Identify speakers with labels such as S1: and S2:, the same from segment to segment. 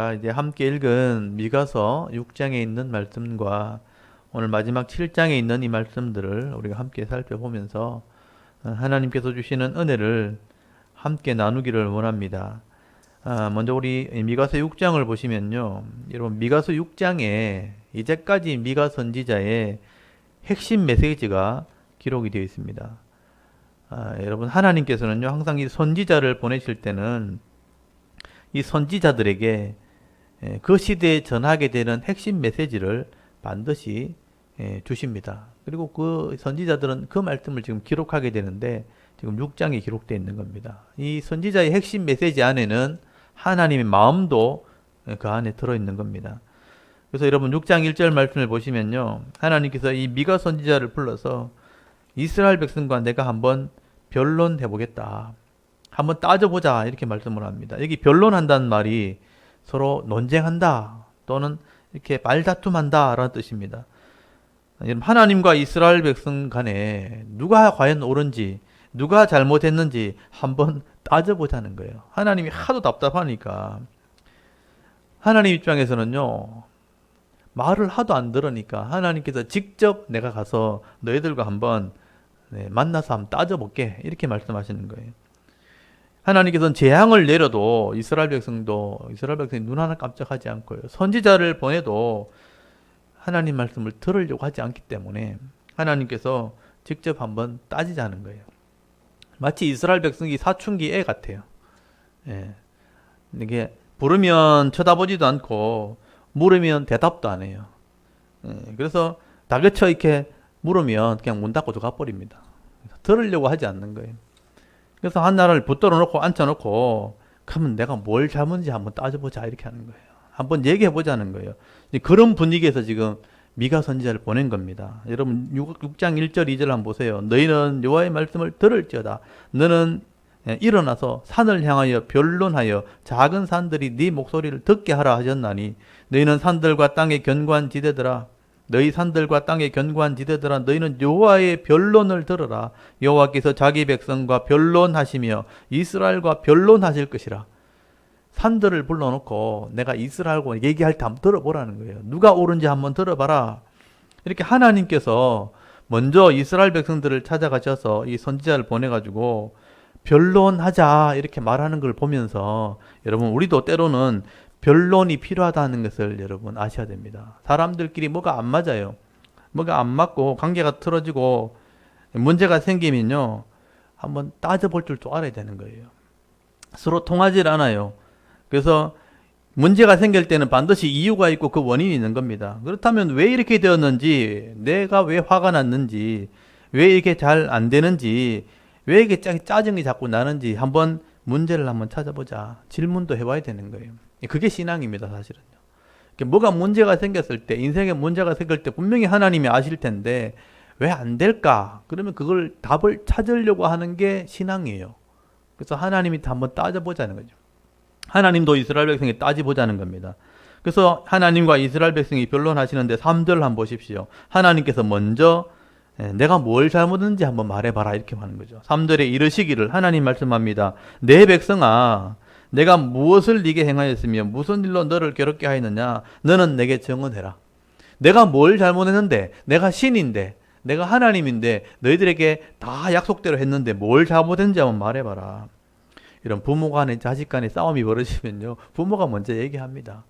S1: 우리가 이제 함께 읽은 미가서 6장에 있는 말씀과 오늘 마지막 7장에 있는 이 말씀들을 우리가 함께 살펴보면서 하나님께서 주시는 은혜를 함께 나누기를 원합니다. 먼저 우리 미가서 6장을 보시면요. 여러분, 미가서 6장에 이제까지 미가 선지자의 핵심 메시지가 기록이 되어 있습니다. 여러분, 하나님께서는요, 항상 이 선지자를 보내실 때는 이 선지자들에게 그 시대에 전하게 되는 핵심 메시지를 반드시 주십니다. 그리고 그 선지자들은 그 말씀을 지금 기록하게 되는데 지금 6장에 기록되어 있는 겁니다. 이 선지자의 핵심 메시지 안에는 하나님의 마음도 그 안에 들어있는 겁니다. 그래서 여러분 6장 1절 말씀을 보시면요. 하나님께서 이 미가 선지자를 불러서 이스라엘 백성과 내가 한번 변론해 보겠다. 한번 따져보자 이렇게 말씀을 합니다. 여기 변론한다는 말이 서로 논쟁한다 또는 이렇게 말다툼한다 라는 뜻입니다. 하나님과 이스라엘 백성 간에 누가 과연 옳은지 누가 잘못했는지 한번 따져보자는 거예요. 하나님이 하도 답답하니까 하나님 입장에서는요 말을 하도 안 들으니까 하나님께서 직접 내가 가서 너희들과 한번 만나서 한번 따져볼게 이렇게 말씀하시는 거예요. 하나님께서는 재앙을 내려도 이스라엘 백성이 눈 하나 깜짝하지 않고요. 선지자를 보내도 하나님 말씀을 들으려고 하지 않기 때문에 하나님께서 직접 한번 따지자는 거예요. 마치 이스라엘 백성이 사춘기 애 같아요. 이게 부르면 쳐다보지도 않고 물으면 대답도 안 해요. 그래서 다그쳐 이렇게 물으면 그냥 문 닫고 들어가버립니다. 들으려고 하지 않는 거예요. 그래서 한나라를 붙들어 놓고 앉혀놓고 그러면 내가 뭘 잘못인지 한번 따져보자 이렇게 하는 거예요. 한번 얘기해보자는 거예요. 그런 분위기에서 지금 미가 선지자를 보낸 겁니다. 여러분 6장 1절 2절 한번 보세요. 너희는 여호와의 말씀을 들을지어다. 너는 일어나서 산을 향하여 변론하여 작은 산들이 네 목소리를 듣게 하라 하셨나니 너희는 산들과 땅의 견고한 지대들아 너희 산들과 땅의 견고한 지대들아 너희는 여호와의 변론을 들으라. 여호와께서 자기 백성과 변론하시며 이스라엘과 변론하실 것이라. 산들을 불러놓고 내가 이스라엘과 얘기할 때 한번 들어보라는 거예요. 누가 옳은지 한번 들어봐라. 이렇게 하나님께서 먼저 이스라엘 백성들을 찾아가셔서 이 선지자를 보내가지고 변론하자 이렇게 말하는 걸 보면서 여러분 우리도 때로는 변론이 필요하다는 것을 여러분 아셔야 됩니다. 사람들끼리 뭐가 안 맞아요. 뭐가 안 맞고 관계가 틀어지고 문제가 생기면요. 한번 따져볼 줄 또 알아야 되는 거예요. 서로 통하지 않아요. 그래서 문제가 생길 때는 반드시 이유가 있고 그 원인이 있는 겁니다. 그렇다면 왜 이렇게 되었는지, 내가 왜 화가 났는지, 왜 이렇게 잘 안 되는지, 왜 이렇게 짜증이 자꾸 나는지 한번 문제를 한번 찾아보자. 질문도 해봐야 되는 거예요. 그게 신앙입니다, 사실은요. 뭐가 문제가 생겼을 때, 인생에 문제가 생길 때 분명히 하나님이 아실 텐데 왜 안 될까? 그러면 그걸 답을 찾으려고 하는 게 신앙이에요. 그래서 하나님이 한번 따져보자는 거죠. 하나님도 이스라엘 백성이 따져보자는 겁니다. 그래서 하나님과 이스라엘 백성이 변론하시는데 3절 한번 보십시오. 하나님께서 먼저 내가 뭘 잘못했는지 한번 말해봐라 이렇게 하는 거죠. 3절에 이르시기를 하나님 말씀합니다. 내 백성아 내가 무엇을 네게 행하였으며 무슨 일로 너를 괴롭게 하였느냐 너는 내게 증언해라. 내가 뭘 잘못했는데 내가 신인데 내가 하나님인데 너희들에게 다 약속대로 했는데 뭘 잘못했는지 한번 말해봐라. 이런 부모 간에 자식 간에 싸움이 벌어지면요 부모가 먼저 얘기합니다.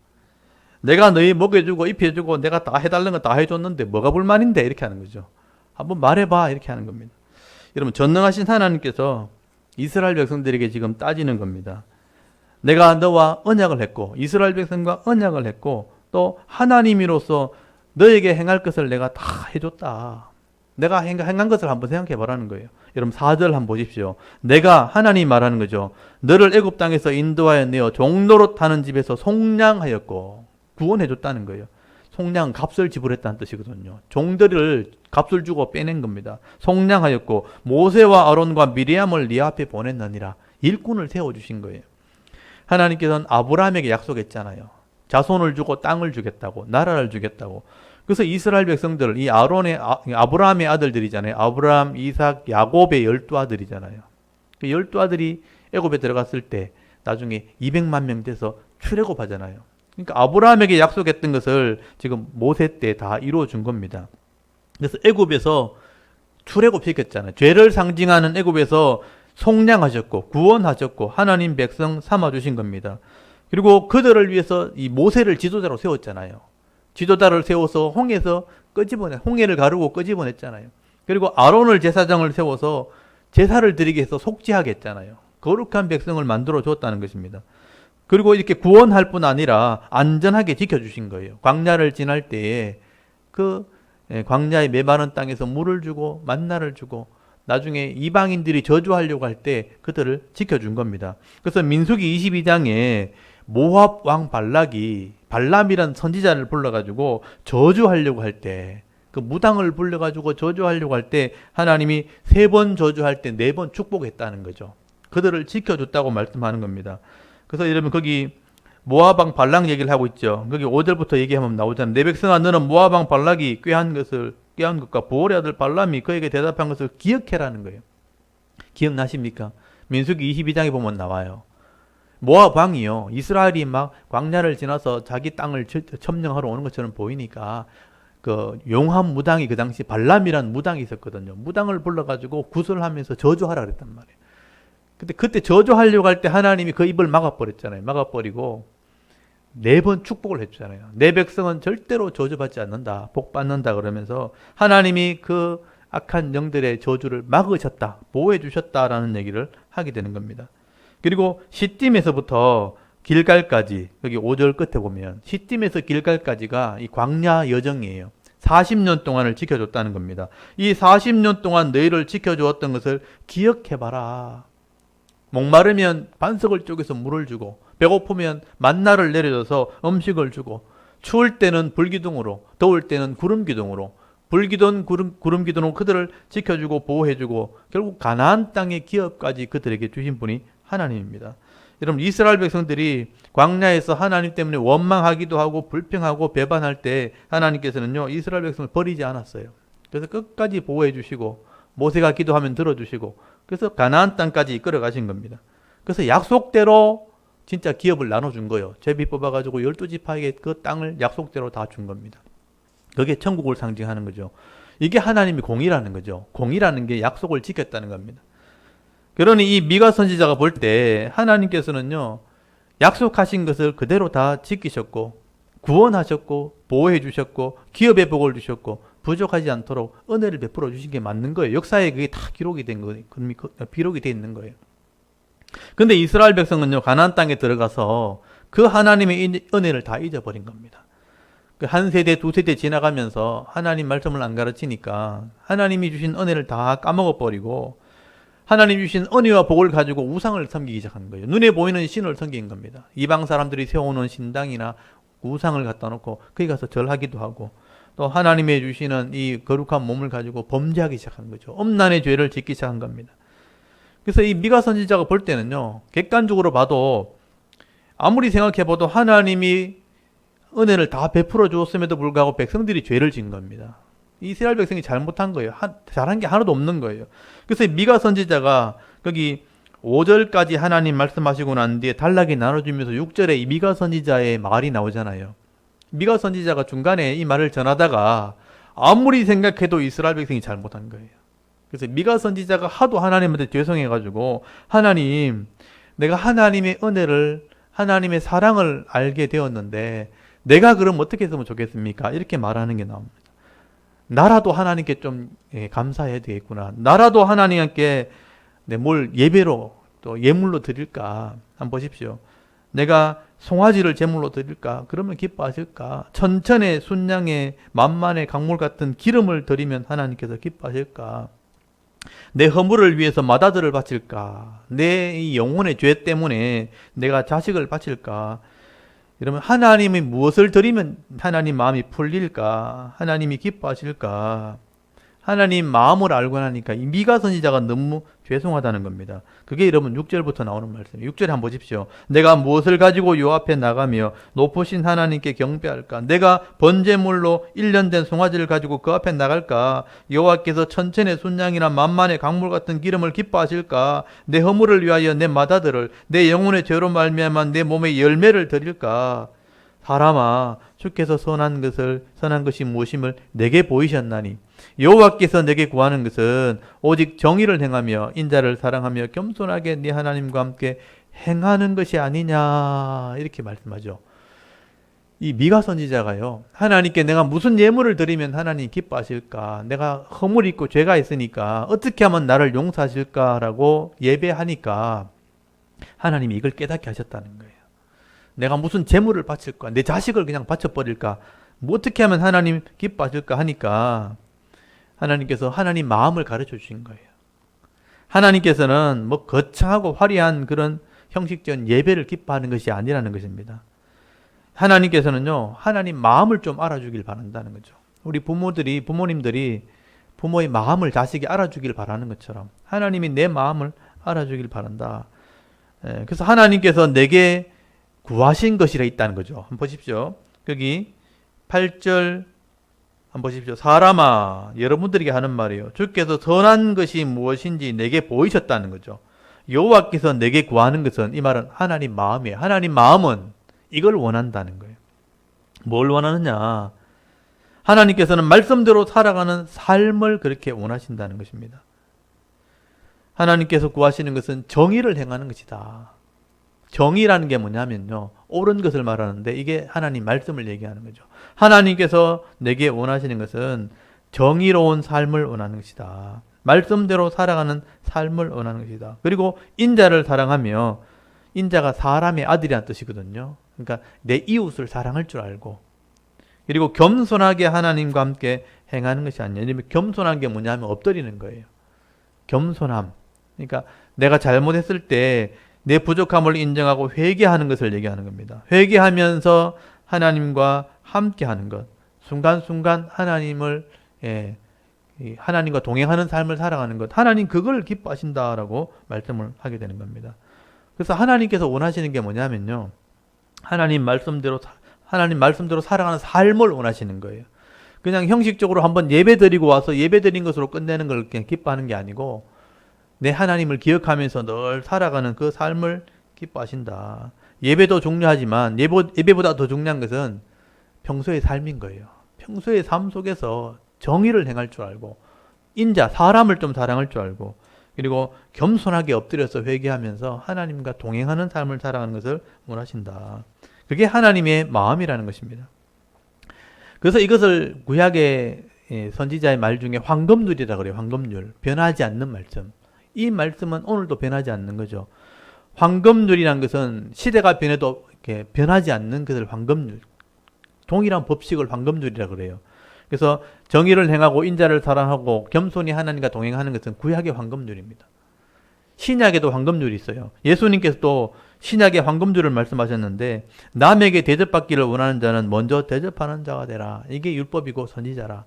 S1: 내가 너희 먹여주고 입혀주고 내가 다 해달라는 거 다 해줬는데 뭐가 불만인데 이렇게 하는 거죠. 한번 말해봐 이렇게 하는 겁니다. 여러분 전능하신 하나님께서 이스라엘 백성들에게 지금 따지는 겁니다. 내가 너와 언약을 했고 이스라엘 백성과 언약을 했고 또 하나님으로서 너에게 행할 것을 내가 다 해줬다. 내가 행한 것을 한번 생각해 보라는 거예요. 여러분 4절 한번 보십시오. 내가 하나님 말하는 거죠. 너를 애굽 땅에서 인도하여 내어 종노릇 하는 집에서 속량하였고 구원해 줬다는 거예요. 속량 값을 지불했다는 뜻이거든요. 종들을 값을 주고 빼낸 겁니다. 속량하였고 모세와 아론과 미리암을 네 앞에 보냈느니라. 일꾼을 세워주신 거예요. 하나님께서는 아브라함에게 약속했잖아요. 자손을 주고 땅을 주겠다고 나라를 주겠다고. 그래서 이스라엘 백성들 이 아브라함의 아들들이잖아요. 아브라함, 이삭, 야곱의 12아들이잖아요. 그 12아들이 애굽에 들어갔을 때 나중에 200만 명 돼서 출애굽하잖아요. 그러니까 아브라함에게 약속했던 것을 지금 모세 때 다 이루어 준 겁니다. 그래서 애굽에서 출애굽시켰잖아요. 죄를 상징하는 애굽에서 속량하셨고 구원하셨고 하나님 백성 삼아 주신 겁니다. 그리고 그들을 위해서 이 모세를 지도자로 세웠잖아요. 지도자를 세워서 홍해를 가르고 끄집어냈잖아요. 그리고 아론을 제사장을 세워서 제사를 드리게 해서 속죄하게 했잖아요. 거룩한 백성을 만들어 주었다는 것입니다. 그리고 이렇게 구원할 뿐 아니라 안전하게 지켜주신 거예요. 광야를 지날 때에 광야의 메마른 땅에서 물을 주고 만나를 주고 나중에 이방인들이 저주하려고 할 때 그들을 지켜준 겁니다. 그래서 민수기 22장에 모압 왕 발람이란 선지자를 불러가지고 저주하려고 할 때, 그 무당을 불러가지고 저주하려고 할 때 하나님이 3번 저주할 때 4번 축복했다는 거죠. 그들을 지켜줬다고 말씀하는 겁니다. 그래서 여러분 거기 모압 왕 발락 얘기를 하고 있죠. 거기 5절부터 얘기하면 나오잖아요. 내 백성아 너는 모압 왕 발락이 꾀한 것과 보올의 아들 발람이 그에게 대답한 것을 기억해라는 거예요. 기억나십니까? 민수기 22장에 보면 나와요. 모압 왕이요, 이스라엘이 막 광야를 지나서 자기 땅을 점령하러 오는 것처럼 보이니까 그 용한 무당이 그 당시 발람이란 무당이 있었거든요. 무당을 불러가지고 구슬하면서 저주하라 그랬단 말이에요. 근데 그때 저주하려고 할 때 하나님이 그 입을 막아버렸잖아요. 막아버리고 4번 축복을 해주잖아요. 내 백성은 절대로 저주받지 않는다, 복 받는다 그러면서 하나님이 그 악한 영들의 저주를 막으셨다, 보호해 주셨다라는 얘기를 하게 되는 겁니다. 그리고 시딤에서부터 길갈까지, 여기 5절 끝에 보면 시딤에서 길갈까지가 이 광야 여정이에요. 40년 동안을 지켜줬다는 겁니다. 이 40년 동안 너희를 지켜주었던 것을 기억해봐라. 목마르면 반석을 쪼개서 물을 주고, 배고프면 만나를 내려줘서 음식을 주고, 추울 때는 불기둥으로, 더울 때는 구름기둥으로, 불기둥 구름기둥으로 그들을 지켜주고 보호해주고, 결국 가나안 땅의 기업까지 그들에게 주신 분이 하나님입니다. 여러분, 이스라엘 백성들이 광야에서 하나님 때문에 원망하기도 하고 불평하고 배반할 때 하나님께서는요, 이스라엘 백성을 버리지 않았어요. 그래서 끝까지 보호해 주시고, 모세가 기도하면 들어주시고, 그래서 가나안 땅까지 이끌어 가신 겁니다. 그래서 약속대로 진짜 기업을 나눠준 거예요. 제비 뽑아가지고 12지파에게 그 땅을 약속대로 다 준 겁니다. 그게 천국을 상징하는 거죠. 이게 하나님의 공의라는 거죠. 공의라는 게 약속을 지켰다는 겁니다. 그러니 이 미가 선지자가 볼 때 하나님께서는요, 약속하신 것을 그대로 다 지키셨고, 구원하셨고, 보호해 주셨고, 기업의 복을 주셨고, 부족하지 않도록 은혜를 베풀어 주신 게 맞는 거예요. 역사에 그게 다 기록이 된 거예요. 기록이 돼 있는 거예요. 근데 이스라엘 백성은요, 가나안 땅에 들어가서 그 하나님의 은혜를 다 잊어버린 겁니다. 그 한 세대, 두 세대 지나가면서 하나님 말씀을 안 가르치니까 하나님이 주신 은혜를 다 까먹어버리고 하나님 주신 은혜와 복을 가지고 우상을 섬기기 시작한 거예요. 눈에 보이는 신을 섬긴 겁니다. 이방 사람들이 세워놓은 신당이나 우상을 갖다 놓고 거기 가서 절하기도 하고, 또 하나님의 주시는 이 거룩한 몸을 가지고 범죄하기 시작한 거죠. 엄난의 죄를 짓기 시작한 겁니다. 그래서 이 미가 선지자가 볼 때는요, 객관적으로 봐도 아무리 생각해봐도 하나님이 은혜를 다 베풀어 주었음에도 불구하고 백성들이 죄를 지은 겁니다. 이스라엘 백성이 잘못한 거예요. 잘한 게 하나도 없는 거예요. 그래서 미가 선지자가 거기 5절까지 하나님 말씀하시고 난 뒤에 단락이 나눠주면서 6절에 이 미가 선지자의 말이 나오잖아요. 미가 선지자가 중간에 이 말을 전하다가 아무리 생각해도 이스라엘 백성이 잘못한 거예요. 그래서 미가 선지자가 하도 하나님한테 죄송해가지고, 하나님, 내가 하나님의 은혜를, 하나님의 사랑을 알게 되었는데 내가 그럼 어떻게 했으면 좋겠습니까? 이렇게 말하는 게 나옵니다. 나라도 하나님께 좀 감사해야 되겠구나. 나라도 하나님께 뭘 예배로 또 예물로 드릴까? 한번 보십시오. 내가 송아지를 제물로 드릴까? 그러면 기뻐하실까? 천천의 순양의 만만의 강물 같은 기름을 드리면 하나님께서 기뻐하실까? 내 허물을 위해서 맏아들을 바칠까? 내 이 영혼의 죄 때문에 내가 자식을 바칠까? 이러면 하나님이 무엇을 드리면 하나님 마음이 풀릴까? 하나님이 기뻐하실까? 하나님 마음을 알고 나니까 이 미가 선지자가 너무 죄송하다는 겁니다. 그게 여러분 6절부터 나오는 말씀이에요. 6절에 한번 보십시오. 내가 무엇을 가지고 요 앞에 나가며 높으신 하나님께 경배할까? 내가 번제물로 1년 된 송아지를 가지고 그 앞에 나갈까? 여호와께서 천천의 순양이나 만만의 강물 같은 기름을 기뻐하실까? 내 허물을 위하여 내 맏아들을, 내 영혼의 죄로 말미암아 내 몸에 열매를 드릴까? 사람아 주께서 선한 것이 무엇임을 내게 보이셨나니 여호와께서 내게 구하는 것은 오직 정의를 행하며 인자를 사랑하며 겸손하게 네 하나님과 함께 행하는 것이 아니냐 이렇게 말씀하죠. 이 미가 선지자가요, 하나님께 내가 무슨 예물을 드리면 하나님 기뻐하실까? 내가 허물이 있고 죄가 있으니까 어떻게 하면 나를 용서하실까라고 예배하니까 하나님이 이걸 깨닫게 하셨다는 거예요. 내가 무슨 재물을 바칠까? 내 자식을 그냥 바쳐버릴까? 뭐 어떻게 하면 하나님 기뻐하실까 하니까 하나님께서 하나님 마음을 가르쳐 주신 거예요. 하나님께서는 뭐 거창하고 화려한 그런 형식적인 예배를 기뻐하는 것이 아니라는 것입니다. 하나님께서는요, 하나님 마음을 좀 알아주길 바란다는 거죠. 우리 부모님들이 부모의 마음을 자식이 알아주길 바라는 것처럼 하나님이 내 마음을 알아주길 바란다. 그래서 하나님께서 내게 구하신 것이라 있다는 거죠. 한번 보십시오. 여기 8절 한번 보십시오. 사람아, 여러분들에게 하는 말이에요. 주께서 선한 것이 무엇인지 내게 보이셨다는 거죠. 여호와께서 내게 구하는 것은, 이 말은 하나님 마음이에요. 하나님 마음은 이걸 원한다는 거예요. 뭘 원하느냐? 하나님께서는 말씀대로 살아가는 삶을 그렇게 원하신다는 것입니다. 하나님께서 구하시는 것은 정의를 행하는 것이다. 정의라는 게 뭐냐면요, 옳은 것을 말하는데 이게 하나님 말씀을 얘기하는 거죠. 하나님께서 내게 원하시는 것은 정의로운 삶을 원하는 것이다. 말씀대로 살아가는 삶을 원하는 것이다. 그리고 인자를 사랑하며, 인자가 사람의 아들이라는 뜻이거든요. 그러니까 내 이웃을 사랑할 줄 알고, 그리고 겸손하게 하나님과 함께 행하는 것이 아니냐. 겸손한 게 뭐냐면 엎드리는 거예요. 겸손함. 그러니까 내가 잘못했을 때 내 부족함을 인정하고 회개하는 것을 얘기하는 겁니다. 회개하면서 하나님과 함께 하는 것. 순간순간 하나님과 동행하는 삶을 살아가는 것. 하나님 그걸 기뻐하신다라고 말씀을 하게 되는 겁니다. 그래서 하나님께서 원하시는 게 뭐냐면요, 하나님 말씀대로 살아가는 삶을 원하시는 거예요. 그냥 형식적으로 한번 예배 드리고 와서 예배 드린 것으로 끝내는 걸 그냥 기뻐하는 게 아니고, 내 하나님을 기억하면서 늘 살아가는 그 삶을 기뻐하신다. 예배도 중요하지만 예배보다 더 중요한 것은 평소의 삶인 거예요. 평소의 삶 속에서 정의를 행할 줄 알고, 사람을 좀 사랑할 줄 알고, 그리고 겸손하게 엎드려서 회개하면서 하나님과 동행하는 삶을 살아가는 것을 원하신다. 그게 하나님의 마음이라는 것입니다. 그래서 이것을 구약의 선지자의 말 중에 황금률이라고 그래요. 황금률. 변하지 않는 말씀. 이 말씀은 오늘도 변하지 않는 거죠. 황금률이란 것은 시대가 변해도 이렇게 변하지 않는 것을 황금률. 동일한 법칙을 황금률이라고 그래요. 그래서 정의를 행하고 인자를 사랑하고 겸손히 하나님과 동행하는 것은 구약의 황금률입니다. 신약에도 황금률이 있어요. 예수님께서도 신약의 황금률을 말씀하셨는데, 남에게 대접받기를 원하는 자는 먼저 대접하는 자가 되라. 이게 율법이고 선지자라.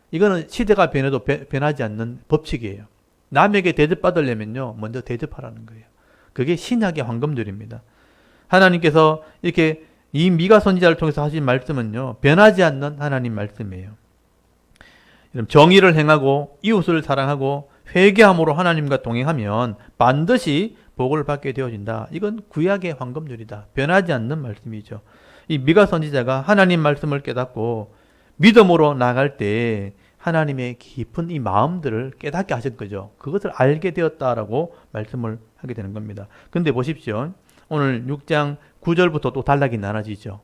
S1: 이거는 시대가 변해도 변하지 않는 법칙이에요. 남에게 대접받으려면요, 먼저 대접하라는 거예요. 그게 신약의 황금률입니다. 하나님께서 이렇게 이 미가 선지자를 통해서 하신 말씀은요, 변하지 않는 하나님 말씀이에요. 정의를 행하고 이웃을 사랑하고 회개함으로 하나님과 동행하면 반드시 복을 받게 되어진다. 이건 구약의 황금률이다. 변하지 않는 말씀이죠. 이 미가 선지자가 하나님 말씀을 깨닫고 믿음으로 나갈 때 하나님의 깊은 이 마음들을 깨닫게 하실 거죠. 그것을 알게 되었다라고 말씀을 하게 되는 겁니다. 근데 보십시오. 오늘 6장 9절부터 또 단락이 나눠지죠.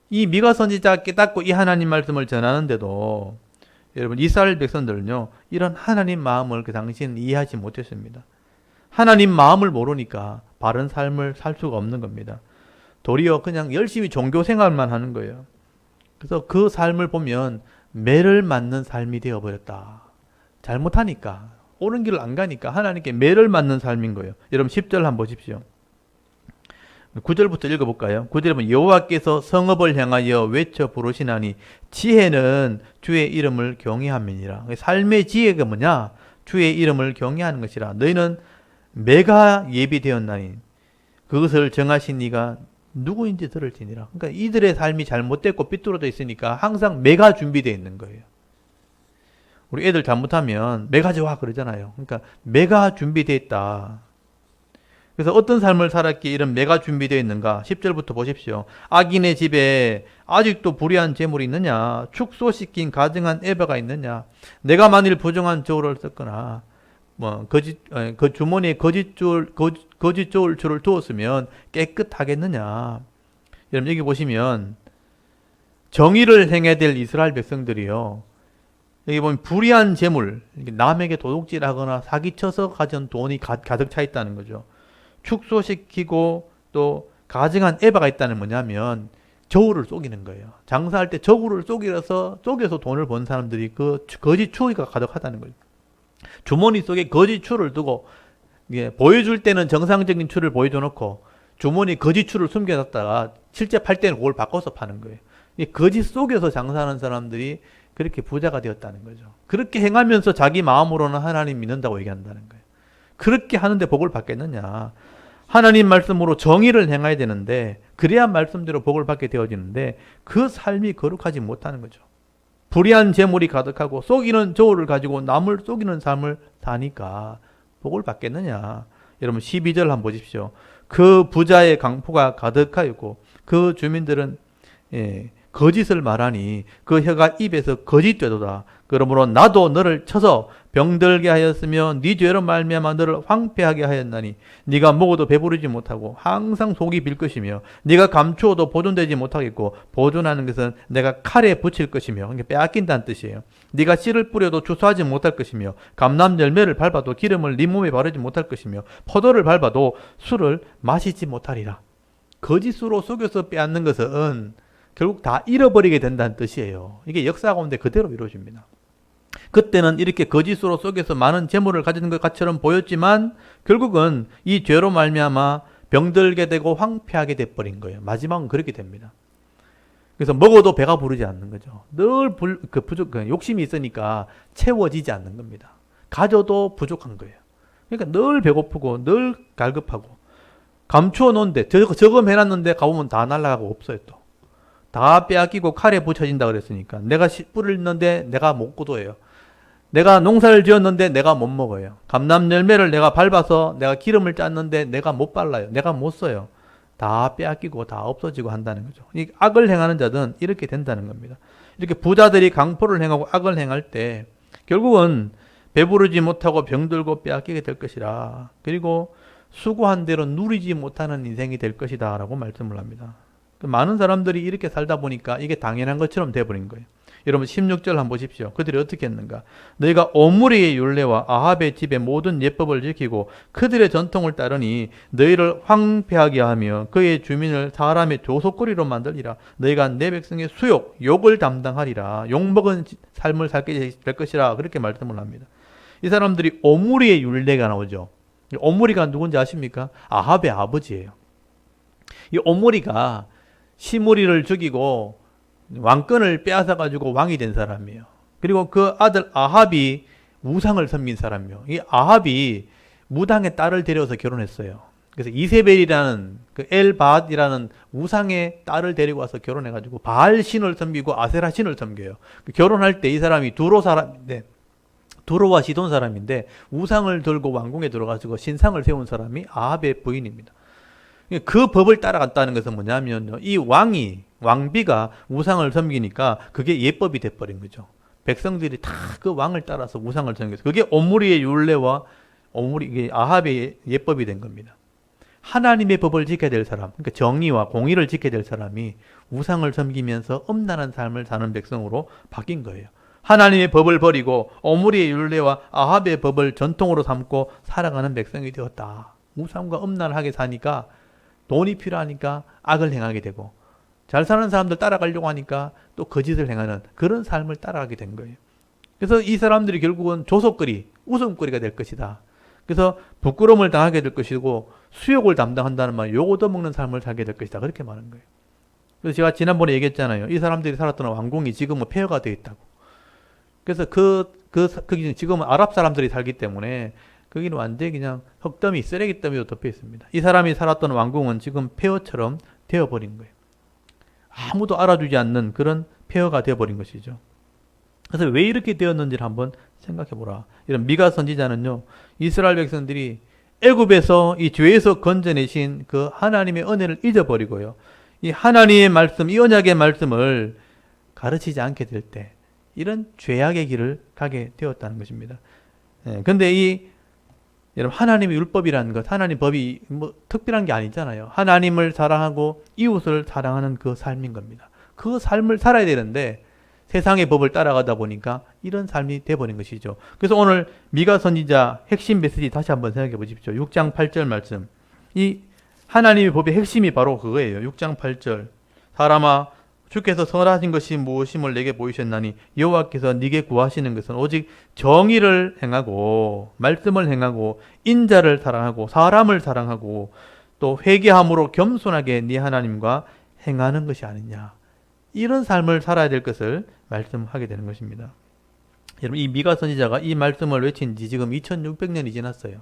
S1: 이 미가 선지자가 깨닫고 이 하나님 말씀을 전하는데도 여러분, 이스라엘 백성들은요, 이런 하나님 마음을 그 당시에는 이해하지 못했습니다. 하나님 마음을 모르니까 바른 삶을 살 수가 없는 겁니다. 도리어 그냥 열심히 종교 생활만 하는 거예요. 그래서 그 삶을 보면 매를 맞는 삶이 되어버렸다. 잘못하니까, 옳은 길을 안 가니까 하나님께 매를 맞는 삶인 거예요. 여러분 10절 한번 보십시오. 9절부터 읽어볼까요? 9절에 보면 여호와께서 성읍을 향하여 외쳐 부르시나니 지혜는 주의 이름을 경외함이니라. 삶의 지혜가 뭐냐? 주의 이름을 경외하는 것이라. 너희는 매가 예비되었나니 그것을 정하신 이가 누구인지 들을지니라. 그러니까 이들의 삶이 잘못됐고 삐뚤어져 있으니까 항상 매가 준비되어 있는 거예요. 우리 애들 잘못하면 매 가져와 그러잖아요. 그러니까 매가 준비되어 있다. 그래서 어떤 삶을 살았기에 이런 매가 준비되어 있는가? 10절부터 보십시오. 악인의 집에 아직도 불의한 재물이 있느냐? 축소시킨 가증한 에바가 있느냐? 내가 만일 부정한 저울을 썼거나 그 주머니에 거짓 저울줄을 두었으면 깨끗하겠느냐? 여러분 여기 보시면 정의를 행해야 될 이스라엘 백성들이요. 여기 보면 불의한 재물, 남에게 도둑질하거나 사기쳐서 가진 돈이 가득 차 있다는 거죠. 축소시키고 또 가증한 에바가 있다는 뭐냐면 저울을 속이는 거예요. 장사할 때 저울을 속여서 돈을 번 사람들이 그 거짓 추의가 가득하다는 거예요. 주머니 속에 거짓 추를 두고 보여줄 때는 정상적인 추를 보여줘 놓고 주머니 거짓 추를 숨겨놨다가 실제 팔 때는 그걸 바꿔서 파는 거예요. 이 거짓 속에서 장사하는 사람들이 그렇게 부자가 되었다는 거죠. 그렇게 행하면서 자기 마음으로는 하나님 믿는다고 얘기한다는 거예요. 그렇게 하는데 복을 받겠느냐? 하나님 말씀으로 정의를 행해야 되는데 그래야 말씀대로 복을 받게 되어지는데 그 삶이 거룩하지 못하는 거죠. 불의한 재물이 가득하고 속이는 저울을 가지고 남을 속이는 삶을 사니까 복을 받겠느냐? 여러분 12절 한번 보십시오. 그 부자의 강포가 가득하였고 그 주민들은 거짓을 말하니 그 혀가 입에서 거짓되도다. 그러므로 나도 너를 쳐서 병들게 하였으며 네 죄로 말미암아 너를 황폐하게 하였나니 네가 먹어도 배부르지 못하고 항상 속이 빌 것이며 네가 감추어도 보존되지 못하겠고 보존하는 것은 내가 칼에 붙일 것이며 그러니까 빼앗긴다는 뜻이에요. 네가 씨를 뿌려도 주수하지 못할 것이며 감람 열매를 밟아도 기름을 네 몸에 바르지 못할 것이며 포도를 밟아도 술을 마시지 못하리라. 거짓으로 속여서 빼앗는 것은 결국 다 잃어버리게 된다는 뜻이에요. 이게 역사 가운데 그대로 이루어집니다. 그때는 이렇게 거짓으로 속여서 많은 재물을 가지는 것처럼 보였지만 결국은 이 죄로 말미암아 병들게 되고 황폐하게 돼버린 거예요. 마지막은 그렇게 됩니다. 그래서 먹어도 배가 부르지 않는 거죠. 늘 욕심이 있으니까 채워지지 않는 겁니다. 가져도 부족한 거예요. 그러니까 늘 배고프고 늘 갈급하고 감추어 놓은데 저금해놨는데 가보면 다 날아가고 없어요 또. 다 빼앗기고 칼에 붙여진다 그랬으니까 내가 뿌리는데 내가 못 거둬요. 내가 농사를 지었는데 내가 못 먹어요. 감람 열매를 내가 밟아서 내가 기름을 짰는데 내가 못 발라요. 내가 못 써요. 다 빼앗기고 다 없어지고 한다는 거죠. 이 악을 행하는 자들은 이렇게 된다는 겁니다. 이렇게 부자들이 강포를 행하고 악을 행할 때 결국은 배부르지 못하고 병들고 빼앗기게 될 것이라. 그리고 수고한 대로 누리지 못하는 인생이 될 것이다 라고 말씀을 합니다. 많은 사람들이 이렇게 살다 보니까 이게 당연한 것처럼 돼버린 거예요. 여러분 16절 한번 보십시오. 그들이 어떻게 했는가? 너희가 오므리의 율례와 아합의 집의 모든 예법을 지키고 그들의 전통을 따르니 너희를 황폐하게 하며 그의 주민을 사람의 조속거리로 만들리라. 너희가 내 백성의 욕을 담당하리라. 욕먹은 삶을 살게 될 것이라. 그렇게 말씀을 합니다. 이 사람들이 오므리의 율례가 나오죠. 오므리가 누군지 아십니까? 아합의 아버지예요. 이 오므리가 시므리를 죽이고 왕권을 빼앗아 가지고 왕이 된 사람이에요. 그리고 그 아들 아합이 우상을 섬긴 사람이에요. 이 아합이 무당의 딸을 데려서 결혼했어요. 그래서 이세벨이라는 그 엘바앗이라는 우상의 딸을 데리고 와서 결혼해 가지고 바알 신을 섬기고 아세라 신을 섬겨요. 결혼할 때 이 사람이 두로와 시돈 사람인데 우상을 들고 왕궁에 들어가지고 신상을 세운 사람이 아합의 부인입니다. 그 법을 따라갔다는 것은 뭐냐면 이 왕비가 우상을 섬기니까 그게 예법이 돼버린 거죠. 백성들이 다 그 왕을 따라서 우상을 섬겼어요. 그게 오므리의 율례와 아합의 예법이 된 겁니다. 하나님의 법을 지켜야 될 사람, 그러니까 정의와 공의를 지켜야 될 사람이 우상을 섬기면서 엄란한 삶을 사는 백성으로 바뀐 거예요. 하나님의 법을 버리고 오므리의 율례와 아합의 법을 전통으로 삼고 살아가는 백성이 되었다. 우상과 엄란하게 사니까 돈이 필요하니까 악을 행하게 되고 잘 사는 사람들 따라가려고 하니까 또 거짓을 행하는 그런 삶을 따라가게 된 거예요. 그래서 이 사람들이 결국은 조속거리, 웃음거리가 될 것이다. 그래서 부끄러움을 당하게 될 것이고 수욕을 담당한다는 말, 욕 얻어먹는 삶을 살게 될 것이다. 그렇게 말하는 거예요. 그래서 제가 지난번에 얘기했잖아요. 이 사람들이 살았던 왕궁이 지금은 폐허가 되어 있다고. 그래서 거기 지금은 아랍 사람들이 살기 때문에 거기는 완전히 그냥 흙더미, 쓰레기더미로 덮여 있습니다. 이 사람이 살았던 왕궁은 지금 폐허처럼 되어버린 거예요. 아무도 알아주지 않는 그런 폐허가 되어버린 것이죠. 그래서 왜 이렇게 되었는지를 한번 생각해보라. 이런 미가 선지자는요, 이스라엘 백성들이 애굽에서 이 죄에서 건져내신 그 하나님의 은혜를 잊어버리고요. 이 하나님의 말씀, 이 언약의 말씀을 가르치지 않게 될 때 이런 죄악의 길을 가게 되었다는 것입니다. 근데 여러분 하나님의 율법이라는 것, 하나님 법이 뭐 특별한 게 아니잖아요. 하나님을 사랑하고 이웃을 사랑하는 그 삶인 겁니다. 그 삶을 살아야 되는데 세상의 법을 따라가다 보니까 이런 삶이 돼버린 것이죠. 그래서 오늘 미가 선지자 핵심 메시지 다시 한번 생각해 보십시오. 6장 8절 말씀. 이 하나님의 법의 핵심이 바로 그거예요. 6장 8절. 사람아, 주께서 선하신 것이 무엇임을 내게 보이셨나니 여호와께서 네게 구하시는 것은 오직 정의를 행하고 말씀을 행하고 인자를 사랑하고 사람을 사랑하고 또 회개함으로 겸손하게 네 하나님과 행하는 것이 아니냐. 이런 삶을 살아야 될 것을 말씀하게 되는 것입니다. 여러분, 이 미가 선지자가 이 말씀을 외친 지 지금 2600년이 지났어요.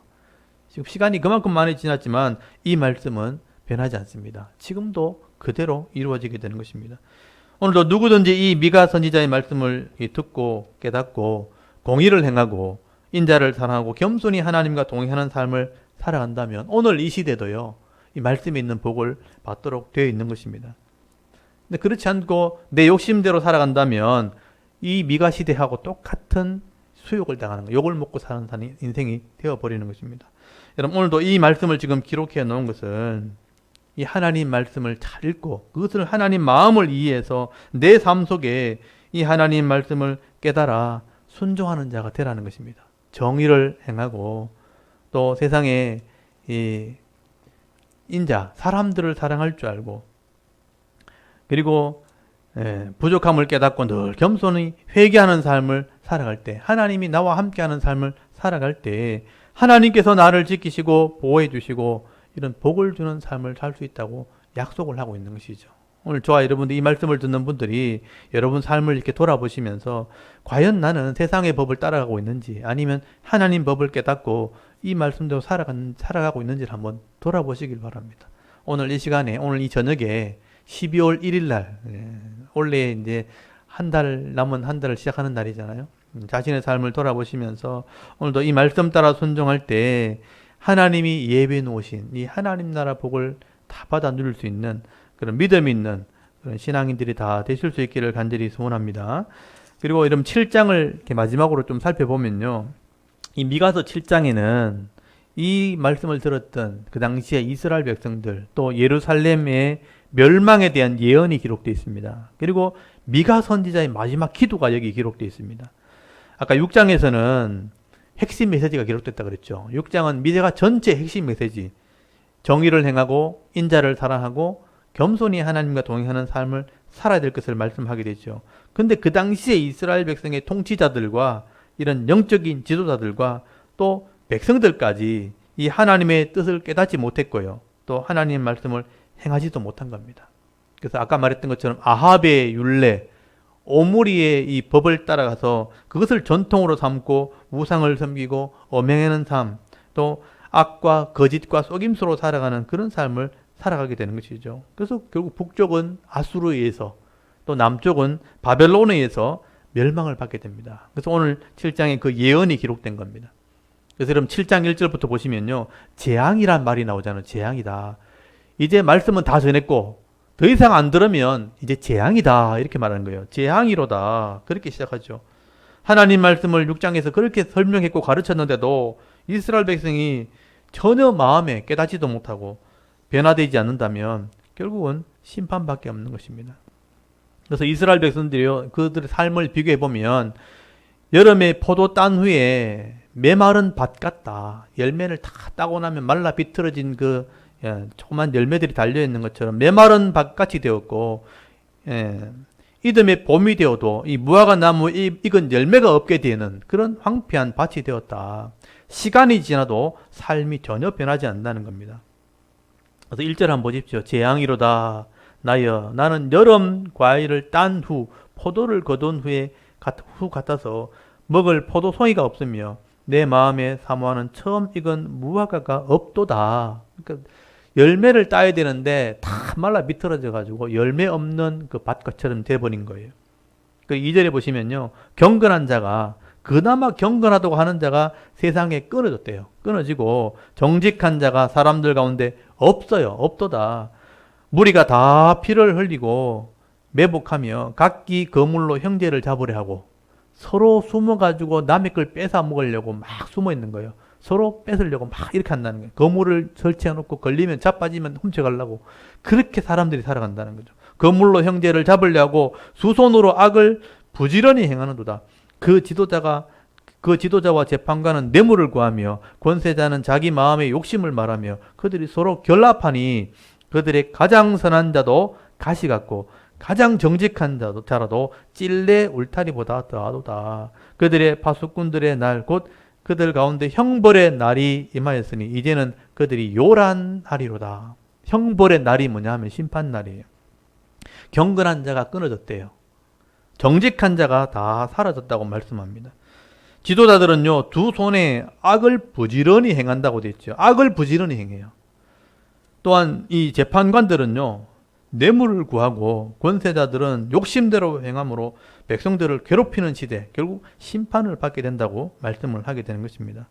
S1: 지금 시간이 그만큼 많이 지났지만 이 말씀은 변하지 않습니다. 지금도 그대로 이루어지게 되는 것입니다. 오늘도 누구든지 이 미가 선지자의 말씀을 듣고 깨닫고 공의를 행하고 인자를 사랑하고 겸손히 하나님과 동행하는 삶을 살아간다면 오늘 이 시대도요, 이 말씀에 있는 복을 받도록 되어 있는 것입니다. 근데 그렇지 않고 내 욕심대로 살아간다면 이 미가 시대하고 똑같은 수욕을 당하는 거, 욕을 먹고 사는 인생이 되어버리는 것입니다. 여러분, 오늘도 이 말씀을 지금 기록해 놓은 것은 이 하나님 말씀을 잘 읽고 그것을 하나님 마음을 이해해서 내 삶 속에 이 하나님 말씀을 깨달아 순종하는 자가 되라는 것입니다. 정의를 행하고 또 세상에 이 인자, 사람들을 사랑할 줄 알고 그리고 부족함을 깨닫고 늘 겸손히 회개하는 삶을 살아갈 때, 하나님이 나와 함께하는 삶을 살아갈 때 하나님께서 나를 지키시고 보호해 주시고 이런 복을 주는 삶을 살 수 있다고 약속을 하고 있는 것이죠. 오늘 저와 여러분들 이 말씀을 듣는 분들이 여러분 삶을 이렇게 돌아보시면서 과연 나는 세상의 법을 따라가고 있는지 아니면 하나님 법을 깨닫고 이 말씀대로 살아가고 있는지를 한번 돌아보시길 바랍니다. 오늘 이 시간에, 오늘 이 저녁에 12월 1일 날, 원래 이제 남은 한 달을 시작하는 날이잖아요. 자신의 삶을 돌아보시면서 오늘도 이 말씀 따라 순종할 때 하나님이 예비해 놓으신 이 하나님 나라 복을 다 받아 누릴 수 있는 그런 믿음 있는 그런 신앙인들이 다 되실 수 있기를 간절히 소원합니다. 그리고 이런 7장을 이렇게 마지막으로 좀 살펴보면요. 이 미가서 7장에는 이 말씀을 들었던 그 당시에 이스라엘 백성들 또 예루살렘의 멸망에 대한 예언이 기록되어 있습니다. 그리고 미가 선지자의 마지막 기도가 여기 기록되어 있습니다. 아까 6장에서는 핵심 메시지가 기록됐다 그랬죠. 6장은 미가 전체 핵심 메시지, 정의를 행하고 인자를 사랑하고 겸손히 하나님과 동행하는 삶을 살아야 될 것을 말씀하게 되죠. 근데 그 당시에 이스라엘 백성의 통치자들과 이런 영적인 지도자들과 또 백성들까지 이 하나님의 뜻을 깨닫지 못했고요. 또 하나님의 말씀을 행하지도 못한 겁니다. 그래서 아까 말했던 것처럼 아합의 율례, 오므리의 이 법을 따라가서 그것을 전통으로 삼고 우상을 섬기고 엄행하는 삶, 또 악과 거짓과 속임수로 살아가는 그런 삶을 살아가게 되는 것이죠. 그래서 결국 북쪽은 아수르에 의해서 또 남쪽은 바벨론에 의해서 멸망을 받게 됩니다. 그래서 오늘 7장에 그 예언이 기록된 겁니다. 그래서 여러분 7장 1절부터 보시면요, 재앙이란 말이 나오잖아요. 재앙이다. 이제 말씀은 다 전했고 더 이상 안 들으면 이제 재앙이다 이렇게 말하는 거예요. 재앙이로다 그렇게 시작하죠. 하나님 말씀을 6장에서 그렇게 설명했고 가르쳤는데도 이스라엘 백성이 전혀 마음에 깨닫지도 못하고 변화되지 않는다면 결국은 심판밖에 없는 것입니다. 그래서 이스라엘 백성들이요, 그들의 삶을 비교해 보면 여름에 포도 딴 후에 메마른 밭 같다. 열매를 다 따고 나면 말라 비틀어진 그 조그만 열매들이 달려있는 것처럼 메마른 밭같이 되었고, 이듬해 봄이 되어도 이 무화과 나무 익은 열매가 없게 되는 그런 황폐한 밭이 되었다. 시간이 지나도 삶이 전혀 변하지 않는다는 겁니다. 그래서 1절 한번 보십시오. 재앙이로다 나여 나는 여름 과일을 딴 후 포도를 거둔 후 같아서 먹을 포도송이가 없으며 내 마음에 사모하는 처음 익은 무화과가 없도다. 그러니까 열매를 따야 되는데 다 말라 비틀어져 가지고 열매 없는 그 밭과처럼 돼버린 거예요. 그 2절에 보시면요, 경건한 자가 그나마 경건하다고 하는 자가 세상에 끊어졌대요. 끊어지고 정직한 자가 사람들 가운데 없어요. 없도다. 무리가 다 피를 흘리고 매복하며 각기 거물로 형제를 잡으려 하고 서로 숨어가지고 남의 걸 뺏어 먹으려고 막 숨어 있는 거예요. 서로 뺏으려고 막 이렇게 한다는 거예요. 거물을 설치해놓고 걸리면 자빠지면 훔쳐가려고 그렇게 사람들이 살아간다는 거죠. 거물로 형제를 잡으려고 수손으로 악을 부지런히 행하는도다. 그 지도자와 재판관은 뇌물을 구하며 권세자는 자기 마음의 욕심을 말하며 그들이 서로 결합하니 그들의 가장 선한 자도 가시 같고 가장 정직한 자라도 찔레 울타리보다 더하도다. 그들의 파수꾼들의 날 곧 그들 가운데 형벌의 날이 임하였으니 이제는 그들이 요란하리로다. 형벌의 날이 뭐냐 하면 심판날이에요. 경건한 자가 끊어졌대요. 정직한 자가 다 사라졌다고 말씀합니다. 지도자들은요, 두 손에 악을 부지런히 행한다고 되어 있죠. 악을 부지런히 행해요. 또한 이 재판관들은요, 뇌물을 구하고 권세자들은 욕심대로 행함으로 백성들을 괴롭히는 시대, 결국 심판을 받게 된다고 말씀을 하게 되는 것입니다.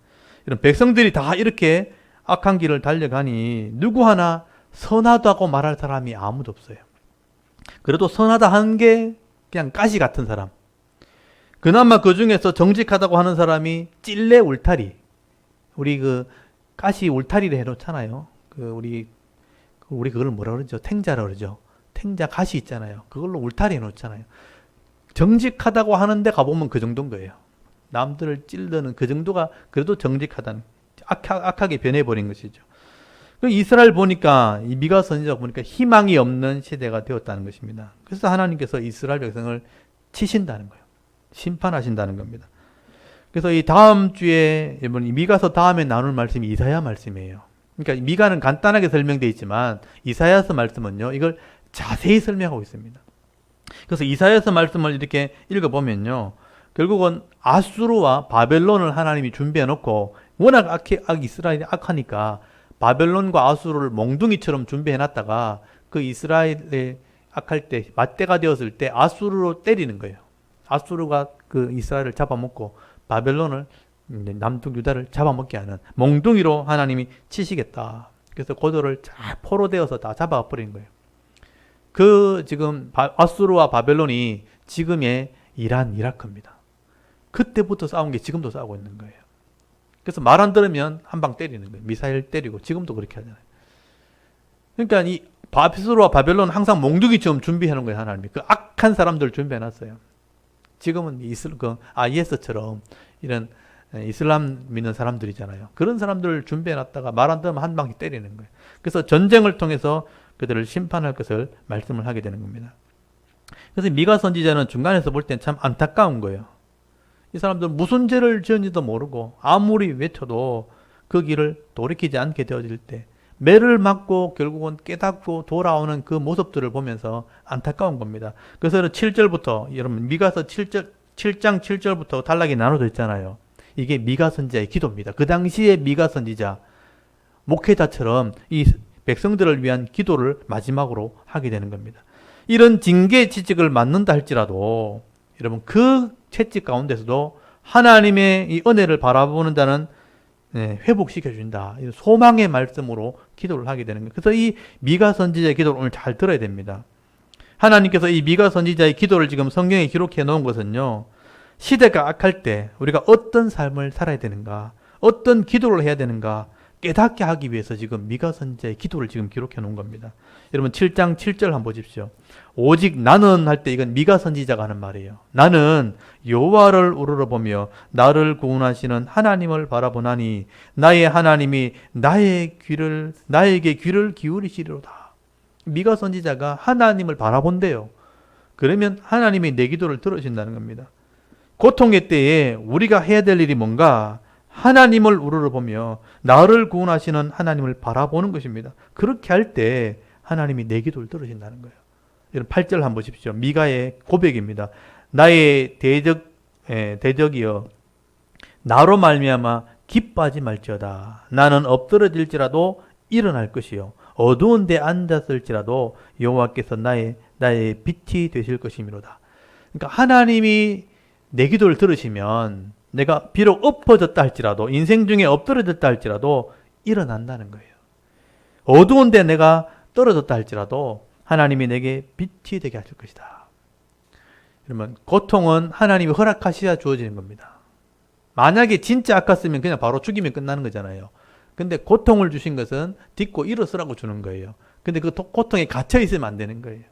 S1: 이런 백성들이 다 이렇게 악한 길을 달려가니 누구 하나 선하다고 말할 사람이 아무도 없어요. 그래도 선하다 하는 게 그냥 가시 같은 사람. 그나마 그 중에서 정직하다고 하는 사람이 찔레 울타리. 우리 그 가시 울타리를 해놓잖아요. 우리 그걸 뭐라 그러죠? 탱자라 그러죠. 탱자 가시 있잖아요. 그걸로 울타리 해놓잖아요. 정직하다고 하는데 가보면 그 정도인 거예요. 남들을 찔르는 그 정도가 그래도 정직하다는, 악하게 변해버린 것이죠. 이스라엘 보니까, 이 미가 선지자 보니까 희망이 없는 시대가 되었다는 것입니다. 그래서 하나님께서 이스라엘 백성을 치신다는 거예요. 심판하신다는 겁니다. 그래서 이 다음 주에, 이 미가서 다음에 나눌 말씀이 이사야 말씀이에요. 그러니까 미가는 간단하게 설명되어 있지만 이사야서 말씀은요, 이걸 자세히 설명하고 있습니다. 그래서 이사야서 말씀을 이렇게 읽어보면요, 결국은 아수르와 바벨론을 하나님이 준비해 놓고, 워낙 이스라엘이 악하니까 바벨론과 아수르를 몽둥이처럼 준비해 놨다가 그 이스라엘의 악할 때, 맞대가 되었을 때 아수르로 때리는 거예요. 아수르가 그 이스라엘을 잡아먹고 바벨론을, 남쪽 유다를 잡아먹게 하는 몽둥이로 하나님이 치시겠다. 그래서 고도를 잘 포로되어서 다 잡아버린 거예요. 지금 아수르와 바벨론이 지금의 이란, 이라크입니다. 그때부터 싸운 게 지금도 싸우고 있는 거예요. 그래서 말 안 들으면 한 방 때리는 거예요. 미사일 때리고 지금도 그렇게 하잖아요. 그러니까 이 아수르와 바벨론은 항상 몽둥이처럼 준비해 놓은 거예요. 하나님이 그 악한 사람들 준비해 놨어요. 지금은 IS처럼 이런 이슬람 믿는 사람들이잖아요. 그런 사람들을 준비해 놨다가 말 안 들으면 한 방씩 때리는 거예요. 그래서 전쟁을 통해서 그들을 심판할 것을 말씀을 하게 되는 겁니다. 그래서 미가 선지자는 중간에서 볼 땐 참 안타까운 거예요. 이 사람들은 무슨 죄를 지었는지도 모르고 아무리 외쳐도 그 길을 돌이키지 않게 되어질 때 매를 맞고 결국은 깨닫고 돌아오는 그 모습들을 보면서 안타까운 겁니다. 그래서 7절부터, 여러분 미가서 7장 7절부터 단락이 나눠져 있잖아요. 이게 미가 선지자의 기도입니다. 그 당시에 미가 선지자, 목회자처럼 이 백성들을 위한 기도를 마지막으로 하게 되는 겁니다. 이런 징계 지적을 받는다 할지라도 여러분 그 채찍 가운데서도 하나님의 이 은혜를 바라보는 자는 회복시켜준다. 소망의 말씀으로 기도를 하게 되는 거예요. 그래서 이 미가 선지자의 기도를 오늘 잘 들어야 됩니다. 하나님께서 이 미가 선지자의 기도를 지금 성경에 기록해 놓은 것은요, 시대가 악할 때 우리가 어떤 삶을 살아야 되는가, 어떤 기도를 해야 되는가 깨닫게 하기 위해서 지금 미가 선지자의 기도를 지금 기록해 놓은 겁니다. 여러분 7장 7절 한번 보십시오. 오직 나는 할 때 이건 미가 선지자가 하는 말이에요. 나는 여호와를 우러러보며 나를 구원하시는 하나님을 바라보나니 나의 하나님이 나에게 귀를 기울이시리로다. 미가 선지자가 하나님을 바라본대요. 그러면 하나님이 내 기도를 들으신다는 겁니다. 고통의 때에 우리가 해야 될 일이 뭔가? 하나님을 우러러보며 나를 구원하시는 하나님을 바라보는 것입니다. 그렇게 할 때 하나님이 내 기도를 들으신다는 거예요. 여러분 8절 한번 보십시오. 미가의 고백입니다. 나의 대적이여 나로 말미암아 기뻐하지 말지어다. 나는 엎드러질지라도 일어날 것이요 어두운 데 앉았을지라도 여호와께서 나의 빛이 되실 것이미로다. 그러니까 하나님이 내 기도를 들으시면 내가 비록 엎어졌다 할지라도, 인생 중에 엎드러졌다 할지라도 일어난다는 거예요. 어두운데 내가 떨어졌다 할지라도 하나님이 내게 빛이 되게 하실 것이다. 그러면 고통은 하나님이 허락하셔야 주어지는 겁니다. 만약에 진짜 아팠으면 그냥 바로 죽이면 끝나는 거잖아요. 근데 고통을 주신 것은 딛고 일어서라고 주는 거예요. 근데 그 고통에 갇혀 있으면 안 되는 거예요.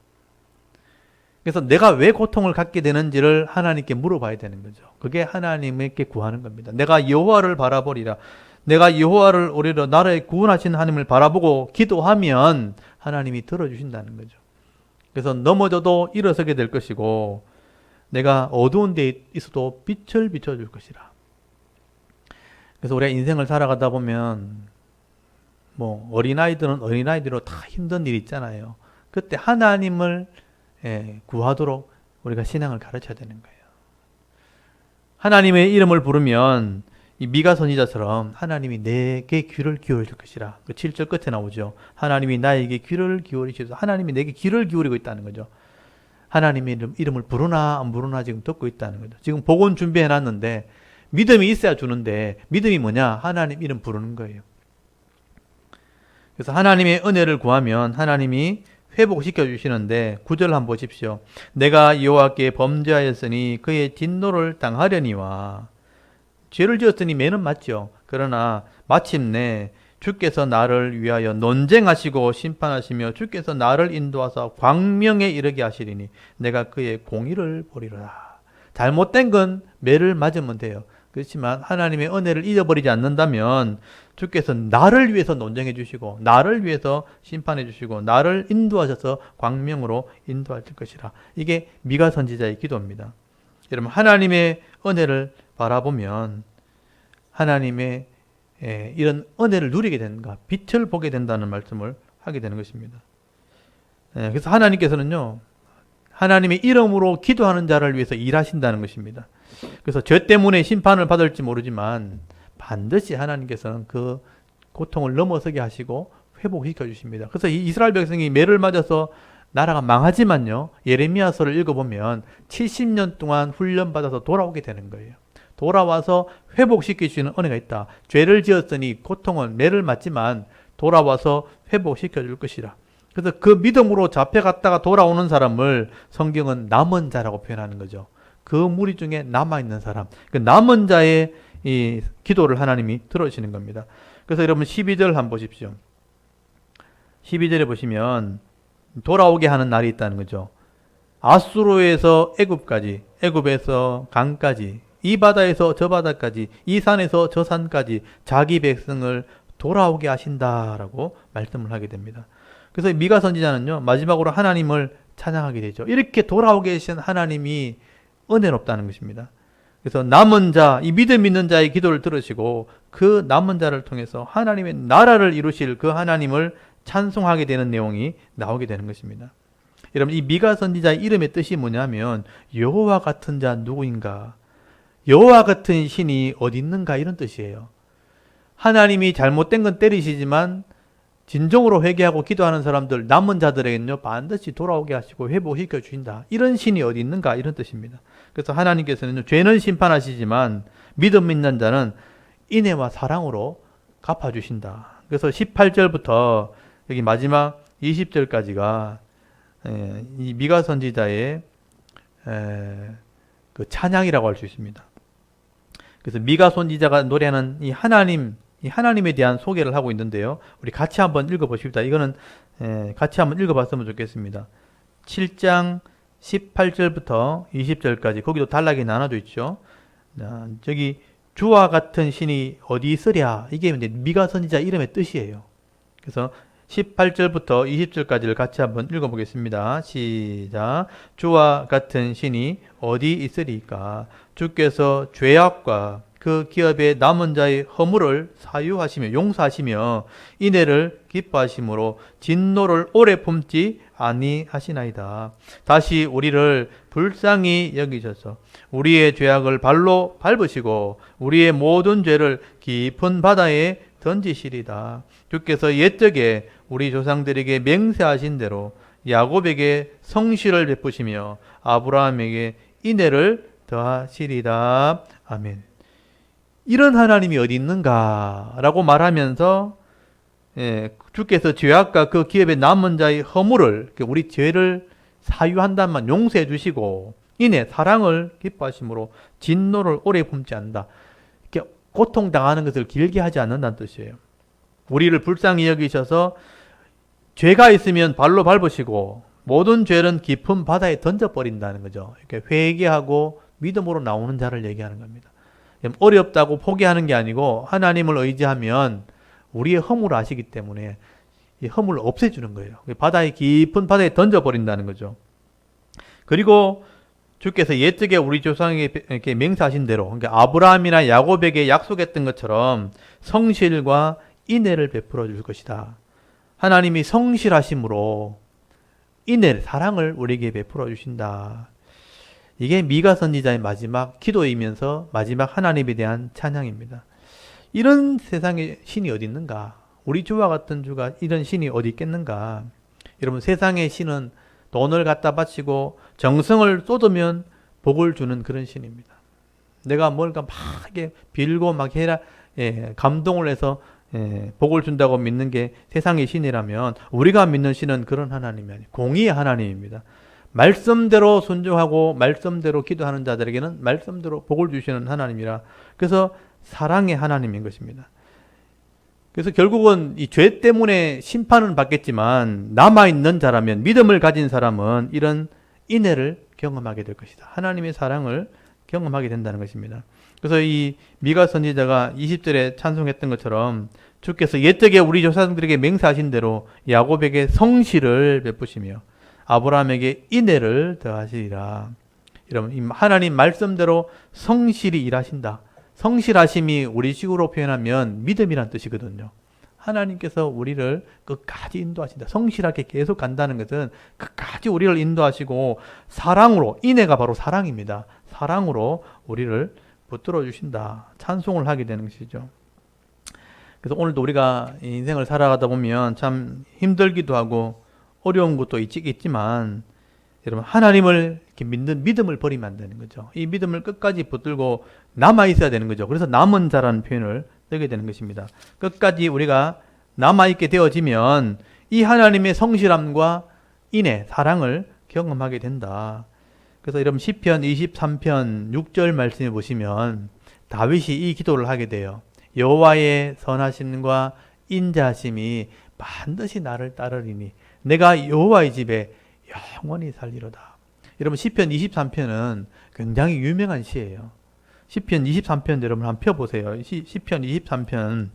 S1: 그래서 내가 왜 고통을 갖게 되는지를 하나님께 물어봐야 되는 거죠. 그게 하나님께 구하는 겁니다. 내가 여호와를 바라보리라. 내가 여호와를 오히려 나라의 구원하신 하나님을 바라보고 기도하면 하나님이 들어주신다는 거죠. 그래서 넘어져도 일어서게 될 것이고 내가 어두운 데 있어도 빛을 비춰줄 것이라. 그래서 우리가 인생을 살아가다 보면 뭐 어린아이들은 어린아이대로 다 힘든 일이 있잖아요. 그때 하나님을 구하도록 우리가 신앙을 가르쳐야 되는 거예요. 하나님의 이름을 부르면 이 미가 선지자처럼 하나님이 내게 귀를 기울일 것이라. 그 7절 끝에 나오죠. 하나님이 나에게 귀를 기울이셔서 하나님이 내게 귀를 기울이고 있다는 거죠. 하나님의 이름을 부르나 안 부르나 지금 듣고 있다는 거죠. 지금 복원 준비해 놨는데 믿음이 있어야 주는데 믿음이 뭐냐? 하나님 이름 부르는 거예요. 그래서 하나님의 은혜를 구하면 하나님이 회복시켜 주시는데 9절 한번 보십시오. 내가 여호와께 범죄하였으니 그의 진노를 당하려니와. 죄를 지었으니 매는 맞죠. 그러나 마침내 주께서 나를 위하여 논쟁하시고 심판하시며 주께서 나를 인도하사 광명에 이르게 하시리니 내가 그의 공의를 보리라. 잘못된 건 매를 맞으면 돼요. 그렇지만 하나님의 은혜를 잊어버리지 않는다면 주께서 나를 위해서 논쟁해 주시고 나를 위해서 심판해 주시고 나를 인도하셔서 광명으로 인도하실 것이라. 이게 미가 선지자의 기도입니다. 여러분 하나님의 은혜를 바라보면 하나님의 이런 은혜를 누리게 되는가, 빛을 보게 된다는 말씀을 하게 되는 것입니다. 그래서 하나님께서는요, 하나님의 이름으로 기도하는 자를 위해서 일하신다는 것입니다. 그래서 죄 때문에 심판을 받을지 모르지만 반드시 하나님께서는 그 고통을 넘어서게 하시고 회복시켜 주십니다. 그래서 이 이스라엘 백성이 매를 맞아서 나라가 망하지만요, 예레미야서를 읽어보면 70년 동안 훈련받아서 돌아오게 되는 거예요. 돌아와서 회복시키시는 은혜가 있다. 죄를 지었으니 고통은 매를 맞지만 돌아와서 회복시켜 줄 것이라. 그래서 그 믿음으로 잡혀갔다가 돌아오는 사람을 성경은 남은 자라고 표현하는 거죠. 그 무리 중에 남아있는 사람. 그 남은 자의 이 기도를 하나님이 들어주시는 겁니다. 그래서 여러분 12절 한번 보십시오. 12절에 보시면 돌아오게 하는 날이 있다는 거죠. 아수르에서 애굽까지, 애굽에서 강까지, 이 바다에서 저 바다까지, 이 산에서 저 산까지 자기 백성을 돌아오게 하신다라고 말씀을 하게 됩니다. 그래서 미가 선지자는요, 마지막으로 하나님을 찬양하게 되죠. 이렇게 돌아오게 하신 하나님이 은혜롭다는 것입니다. 그래서 남은 자, 이 믿음 있는 자의 기도를 들으시고 그 남은 자를 통해서 하나님의 나라를 이루실 그 하나님을 찬송하게 되는 내용이 나오게 되는 것입니다. 여러분, 이 미가 선지자의 이름의 뜻이 뭐냐면 여호와 같은 자 누구인가? 여호와 같은 신이 어디 있는가? 이런 뜻이에요. 하나님이 잘못된 건 때리시지만 진정으로 회개하고 기도하는 사람들, 남은 자들에게는요, 반드시 돌아오게 하시고 회복시켜 주신다. 이런 신이 어디 있는가? 이런 뜻입니다. 그래서 하나님께서는 죄는 심판하시지만 믿음 있는 자는 인애와 사랑으로 갚아주신다. 그래서 18절부터 여기 마지막 20절까지가 이 미가 선지자의 그 찬양이라고 할 수 있습니다. 그래서 미가 선지자가 노래하는 이 하나님에 대한 소개를 하고 있는데요. 우리 같이 한번 읽어보십시다. 이거는 같이 한번 읽어봤으면 좋겠습니다. 7장 18절부터 20절까지 거기도 단락이 나눠져 있죠. 저기 주와 같은 신이 어디 있으랴, 이게 미가 선지자 이름의 뜻이에요. 그래서 18절부터 20절까지를 같이 한번 읽어보겠습니다. 시작. 주와 같은 신이 어디 있으리까? 주께서 죄악과 그 기업의 남은 자의 허물을 사유하시며 용서하시며 인애를 기뻐하심으로 진노를 오래 품지 아니하시나이다. 다시 우리를 불쌍히 여기셔서 우리의 죄악을 발로 밟으시고 우리의 모든 죄를 깊은 바다에 던지시리다. 주께서 옛적에 우리 조상들에게 맹세하신 대로 야곱에게 성실을 베푸시며 아브라함에게 인애를 더하시리다. 아멘. 이런 하나님이 어디 있는가라고 말하면서 주께서 죄악과 그 기업의 남은 자의 허물을 우리 죄를 사유한다만 용서해 주시고 이내 사랑을 기뻐하심으로 진노를 오래 품지 않는다. 이렇게 고통당하는 것을 길게 하지 않는다는 뜻이에요. 우리를 불쌍히 여기셔서 죄가 있으면 발로 밟으시고 모든 죄는 깊은 바다에 던져버린다는 거죠. 이렇게 회개하고 믿음으로 나오는 자를 얘기하는 겁니다. 어렵다고 포기하는 게 아니고 하나님을 의지하면 우리의 허물을 아시기 때문에 이 허물을 없애주는 거예요. 깊은 바다에 던져버린다는 거죠. 그리고 주께서 옛적에 우리 조상에게 맹세하신 대로, 그러니까 아브라함이나 야곱에게 약속했던 것처럼 성실과 인애를 베풀어 줄 것이다. 하나님이 성실하심으로 인애, 사랑을 우리에게 베풀어 주신다. 이게 미가 선지자의 마지막 기도이면서 마지막 하나님에 대한 찬양입니다. 이런 세상에 신이 어디 있는가? 우리 주와 같은 주가 이런 신이 어디 있겠는가? 여러분, 세상의 신은 돈을 갖다 바치고 정성을 쏟으면 복을 주는 그런 신입니다. 내가 뭔가 막 이렇게 빌고 막 해라, 감동을 해서 복을 준다고 믿는 게 세상의 신이라면 우리가 믿는 신은 그런 하나님이 아니에요. 공의의 하나님입니다. 말씀대로 순종하고 말씀대로 기도하는 자들에게는 말씀대로 복을 주시는 하나님이라, 그래서 사랑의 하나님인 것입니다. 그래서 결국은 이 죄 때문에 심판은 받겠지만 남아있는 자라면, 믿음을 가진 사람은 이런 인애를 경험하게 될 것이다. 하나님의 사랑을 경험하게 된다는 것입니다. 그래서 이 미가 선지자가 20절에 찬송했던 것처럼 주께서 옛적에 우리 조상들에게 맹세하신 대로 야곱에게 성실을 베푸시며 아브라함에게 인애를 더하시리라. 여러분, 하나님 말씀대로 성실히 일하신다. 성실하심이 우리식으로 표현하면 믿음이란 뜻이거든요. 하나님께서 우리를 끝까지 인도하신다. 성실하게 계속 간다는 것은 끝까지 우리를 인도하시고 사랑으로, 인애가 바로 사랑입니다. 사랑으로 우리를 붙들어 주신다. 찬송을 하게 되는 것이죠. 그래서 오늘도 우리가 인생을 살아가다 보면 참 힘들기도 하고 어려운 것도 있지만 여러분, 하나님을 이렇게 믿는 믿음을 버리면 안 되는 거죠. 이 믿음을 끝까지 붙들고 남아 있어야 되는 거죠. 그래서 남은 자라는 표현을 쓰게 되는 것입니다. 끝까지 우리가 남아 있게 되어지면 이 하나님의 성실함과 인애, 사랑을 경험하게 된다. 그래서 여러분, 시편 23편 6절 말씀에 보시면 다윗이 이 기도를 하게 돼요. 여호와의 선하심과 인자하심이 반드시 나를 따르리니 내가 여호와의 집에 영원히 살리로다. 여러분, 시편 23편은 굉장히 유명한 시예요. 시편 23편 여러분 한번 펴보세요. 시편 23편,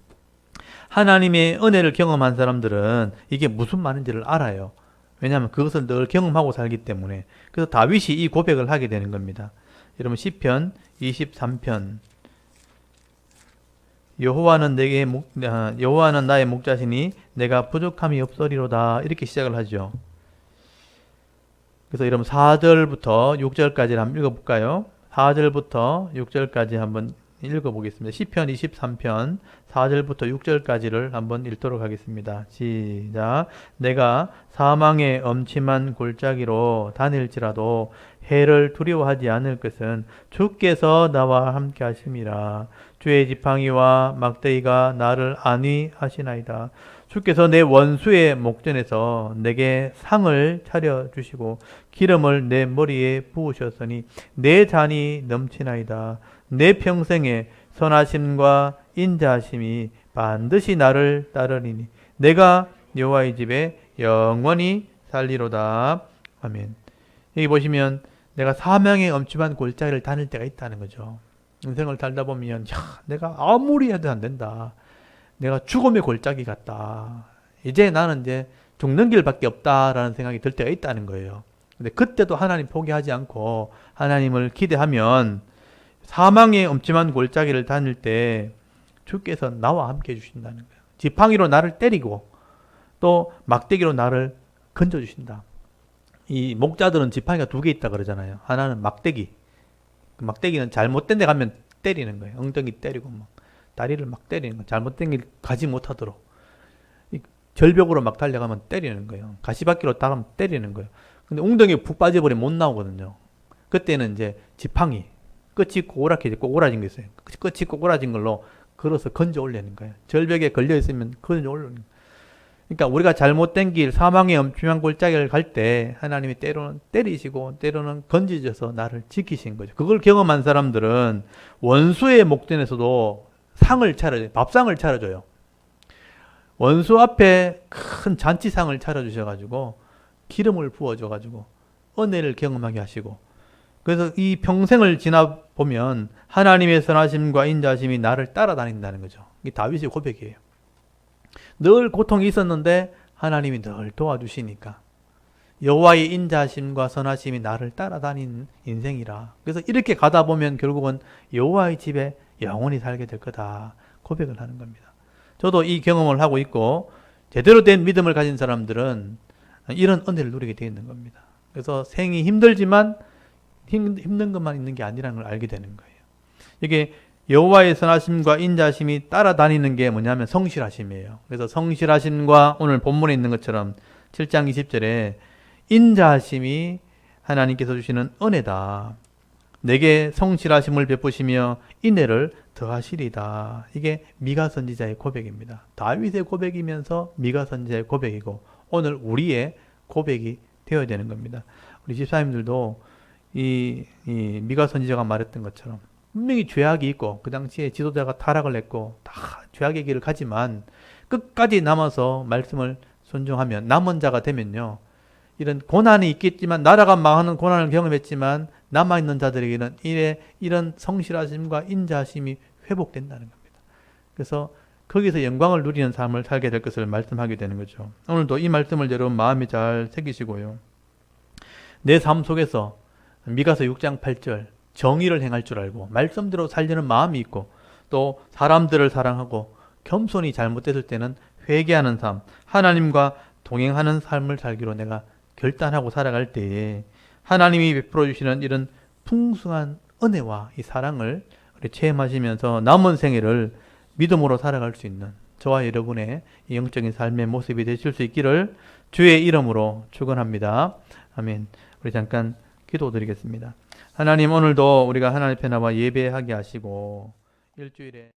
S1: 하나님의 은혜를 경험한 사람들은 이게 무슨 말인지를 알아요. 왜냐하면 그것을 늘 경험하고 살기 때문에. 그래서 다윗이 이 고백을 하게 되는 겁니다. 여러분, 시편 23편, 여호와는 나의 목자시니 내가 부족함이 없으리로다. 이렇게 시작을 하죠. 그래서 여러분 4절부터 6절까지를 한번 읽어볼까요? 4절부터 6절까지 한번 읽어보겠습니다. 시편 23편 4절부터 6절까지를 한번 읽도록 하겠습니다. 시작. 내가 사망의 엄침한 골짜기로 다닐지라도 해를 두려워하지 않을 것은 주께서 나와 함께 하심이라. 주의 지팡이와 막대기가 나를 안위하시나이다. 주께서 내 원수의 목전에서 내게 상을 차려주시고 기름을 내 머리에 부으셨으니 내 잔이 넘치나이다. 내 평생에 선하심과 인자하심이 반드시 나를 따르리니 내가 여호와의 집에 영원히 살리로다. 아멘. 여기 보시면 내가 사망의 엄침한 골짜기를 다닐 때가 있다는 거죠. 인생을 살다 보면 내가 아무리 해도 안 된다. 내가 죽음의 골짜기 같다. 이제 나는 죽는 길밖에 없다라는 생각이 들 때가 있다는 거예요. 근데 그때도 하나님 포기하지 않고 하나님을 기대하면 사망의 엄침한 골짜기를 다닐 때 주께서 나와 함께 해주신다는 거예요. 지팡이로 나를 때리고 또 막대기로 나를 건져주신다. 이 목자들은 지팡이가 2개 있다 그러잖아요. 하나는 막대기. 그 막대기는 잘못된 데 가면 때리는 거예요. 엉덩이 때리고 다리를 막 때리는 거예요. 잘못된 길 가지 못하도록. 절벽으로 막 달려가면 때리는 거예요. 가시밭길로 따라가면 때리는 거예요. 근데 엉덩이에 푹 빠져버리면 못 나오거든요. 그때는 지팡이, 끝이 꼬꾸라진 게 있어요. 끝이 꼬꾸라진 걸로 걸어서 건져 올리는 거예요. 절벽에 걸려 있으면 건져 올리는 거예요. 그러니까 우리가 잘못된 길, 사망의 엄중한 골짜기를 갈 때 하나님이 때로는 때리시고 때로는 건지셔서 나를 지키신 거죠. 그걸 경험한 사람들은 원수의 목전에서도 상을 차려줘요. 밥상을 차려줘요. 원수 앞에 큰 잔치상을 차려주셔가지고 기름을 부어줘가지고 은혜를 경험하게 하시고, 그래서 이 평생을 지나보면 하나님의 선하심과 인자심이 나를 따라다닌다는 거죠. 이게 다윗의 고백이에요. 늘 고통이 있었는데 하나님이 늘 도와주시니까 여호와의 인자심과 선하심이 나를 따라다닌 인생이라. 그래서 이렇게 가다 보면 결국은 여호와의 집에 영원히 살게 될 거다 고백을 하는 겁니다. 저도 이 경험을 하고 있고 제대로 된 믿음을 가진 사람들은 이런 은혜를 누리게 되어 있는 겁니다. 그래서 생이 힘들지만 힘든 것만 있는 게 아니라는 걸 알게 되는 거예요. 이게 여호와의 선하심과 인자심이 따라다니는 게 뭐냐면 성실하심이에요. 그래서 성실하심과 오늘 본문에 있는 것처럼 7장 20절에 인자심이 하나님께서 주시는 은혜다. 내게 성실하심을 베푸시며 인애를 더하시리다. 이게 미가 선지자의 고백입니다. 다윗의 고백이면서 미가 선지자의 고백이고 오늘 우리의 고백이 되어야 되는 겁니다. 우리 집사님들도 이 미가 선지자가 말했던 것처럼 분명히 죄악이 있고 그 당시에 지도자가 타락을 했고 다 죄악의 길을 가지만 끝까지 남아서 말씀을 순종하면 남은 자가 되면요, 이런 고난이 있겠지만 나라가 망하는 고난을 경험했지만 남아있는 자들에게는 이런 성실하심과 인자심이 회복된다는 겁니다. 그래서 거기서 영광을 누리는 삶을 살게 될 것을 말씀하게 되는 거죠. 오늘도 이 말씀을 여러분 마음에 잘 새기시고요. 내 삶 속에서 미가서 6장 8절 정의를 행할 줄 알고 말씀대로 살려는 마음이 있고 또 사람들을 사랑하고 겸손히 잘못됐을 때는 회개하는 삶, 하나님과 동행하는 삶을 살기로 내가 결단하고 살아갈 때에 하나님이 베풀어 주시는 이런 풍성한 은혜와 이 사랑을 우리 체험하시면서 남은 생애를 믿음으로 살아갈 수 있는 저와 여러분의 이 영적인 삶의 모습이 되실 수 있기를 주의 이름으로 축원합니다. 아멘. 우리 잠깐 기도드리겠습니다. 하나님, 오늘도 우리가 하나님 앞에 나와 예배하게 하시고 일주일에